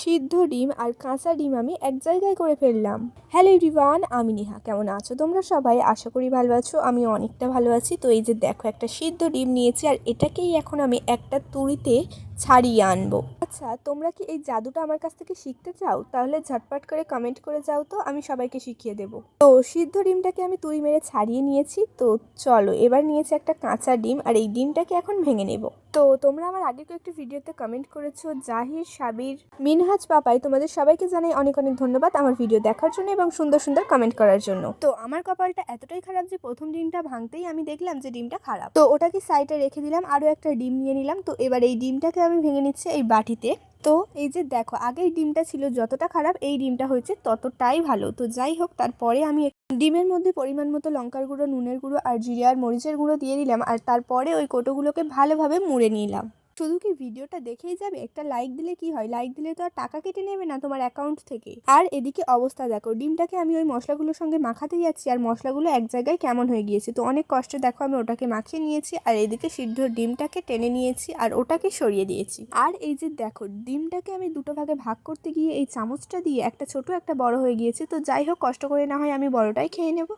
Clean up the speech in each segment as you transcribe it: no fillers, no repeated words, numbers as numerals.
সিদ্ধ ডিম আর কাঁচা ডিম আমি এক জায়গায় করে ফেললাম। হ্যালো এভরিওয়ান, আমি নেহা। কেমন আছো তোমরা সবাই? আশা করি ভালো আছো। আমি অনেকটা ভালো আছি। তো এই যে দেখো, একটা সিদ্ধ ডিম নিয়েছি আর এটাকেই এখন আমি একটা তুড়িতে ছাড়িয়ে আনবো। আচ্ছা, তোমরা কি এই জাদুটা আমার কাছ থেকে শিখতে চাও? তাহলে ঝটপট করে কমেন্ট করে যাও, তো আমি সবাইকে শিখিয়ে দেবো। তো সিদ্ধ ডিমটাকে আমি তুড়ি মেরে ছাড়িয়ে নিয়েছি। তো চলো, এবার নিয়েছি একটা কাঁচা ডিম আর এই ডিমটাকে এখন ভেঙে নেব। তো তোমরা আমার আগে কয়েকটি ভিডিওতে কমেন্ট করেছো, জাহির, সাবির, মিনহাজ, পাপাই, তোমাদের সবাইকে জানাই অনেক অনেক ধন্যবাদ আমার ভিডিও দেখার জন্য এবং সুন্দর সুন্দর কমেন্ট করার জন্য। তো আমার কপালটা এতটাই খারাপ যে প্রথম ডিমটা ভাঙতেই আমি দেখলাম যে ডিমটা খারাপ। তো ওটাকে সাইডে রেখে দিলাম, আরও একটা ডিম নিয়ে নিলাম। তো এবার এই ডিমটাকে আমি ভেঙে নিচ্ছি এই বাটিতে। তো এই যে দেখো, আগের ডিমটা ছিল যতটা খারাপ, এই ডিমটা হয়েছে ততটাই ভালো। তো যাই হোক, তারপরে আমি ডিমের মধ্যে পরিমাণ মতো লঙ্কার গুঁড়ো, নুনের গুঁড়ো আর জিরে আর মরিচের গুঁড়ো দিয়ে দিলাম। আর তারপরে ওই কোটোগুলোকে ভালোভাবে মুড়ে নিলাম। শুধু কি ভিডিওটা দেখেই যাবে? একটা লাইক দিলে কি হয়? লাইক দিলে তো আর টাকা কেটে নেবে না তোমার অ্যাকাউন্ট থেকে। আর এদিকে অবস্থা দেখো, ডিমটাকে আমি ওই মশলাগুলোর সঙ্গে মাখাতে যাচ্ছি আর মশলাগুলো এক জায়গায় কেমন হয়ে গিয়েছে। তো অনেক কষ্টে দেখো আমি ওটাকে মাখিয়ে নিয়েছি আর এদিকে সিদ্ধ ডিমটাকে টেনে নিয়েছি আর ওটাকে সরিয়ে দিয়েছি। আর এই যে দেখো, ডিমটাকে আমি দুটো ভাগে ভাগ করতে গিয়ে এই চামচটা দিয়ে একটা ছোট একটা বড় হয়ে গিয়েছে। তো যাই হোক, কষ্ট করে না হয় আমি বড়টাই খেয়ে নেব।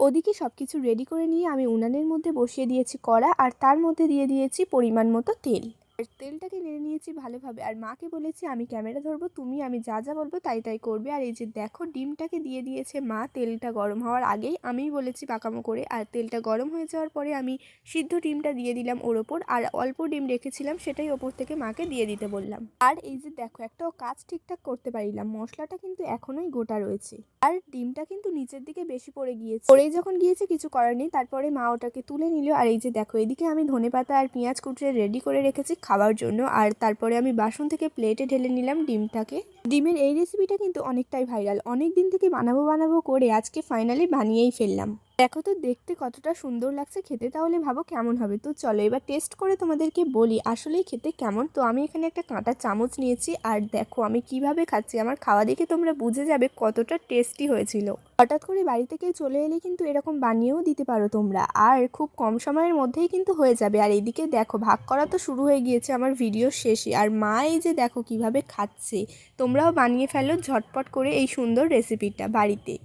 ওদিকে সব কিছু রেডি করে নিয়ে আমি উনানের মধ্যে বসিয়ে দিয়েছি কড়া আর তার মধ্যে দিয়ে দিয়েছি পরিমাণ মতো তেল। আর তেলটাকে নেড়ে নিয়েছি ভালোভাবে আর মাকে বলেছি আমি ক্যামেরা ধরবো, তুমি আমি যা যা বলবো তাই তাই করবে। আর এই যে দেখো, ডিমটাকে দিয়ে দিয়েছে মা তেলটা গরম হওয়ার আগেই। আমিই বলেছি পাকামো করে। আর তেলটা গরম হয়ে যাওয়ার পরে আমি সিদ্ধ ডিমটা দিয়ে দিলাম ওর ওপর, আর অল্প ডিম রেখেছিলাম সেটাই ওপর থেকে মাকে দিয়ে দিতে বললাম। আর এই যে দেখো, একটাও কাজ ঠিকঠাক করতে পারিলাম, মশলাটা কিন্তু এখনোই গোটা রয়েছে আর ডিমটা কিন্তু নিচের দিকে বেশি পড়ে গিয়েছে। পড়েই যখন গিয়েছে কিছু করার নেই। তারপরে মা ওটাকে তুলে নিল। আর এই যে দেখো, এদিকে আমি ধনেপাতা আর পেঁয়াজ কুচিয়ে রেডি করে রেখেছি খাওয়ার জন্য। আর তারপরে আমি বাসন থেকে প্লেটে ঢেলে নিলাম ডিমটাকে। ডিমের এই রেসিপিটা কিন্তু অনেকটাই ভাইরাল, অনেক দিন থেকে বানাবো বানাবো করে আজকে ফাইনালি বানিয়েই ফেললাম। দেখো তো দেখতে কতটা সুন্দর লাগছে, খেতে তাহলে ভাবো কেমন হবে। তো চলো এবার টেস্ট করে তোমাদেরকে বলি আসলেই খেতে কেমন। তো আমি এখানে একটা কাঁটা চামচ নিয়েছি আর দেখো আমি কিভাবে খাচ্ছি। আমার খাওয়া দেখে তোমরা বুঝে যাবে কতটা টেস্টি হয়েছিল। হঠাৎ করে বাড়ি থেকে চলে এলে কিন্তু এরকম বানিয়েও দিতে পারো তোমরা, আর খুব কম সময়ের মধ্যেই কিন্তু হয়ে যাবে। আর এইদিকে দেখো, ভাগ করা তো শুরু হয়ে গিয়েছে আমার ভিডিও শেষে। আর মা এই যে দেখো কিভাবে খাচ্ছে। তোমরাও বানিয়ে ফেলো ঝটপট করে এই সুন্দর রেসিপিটা বাড়িতে।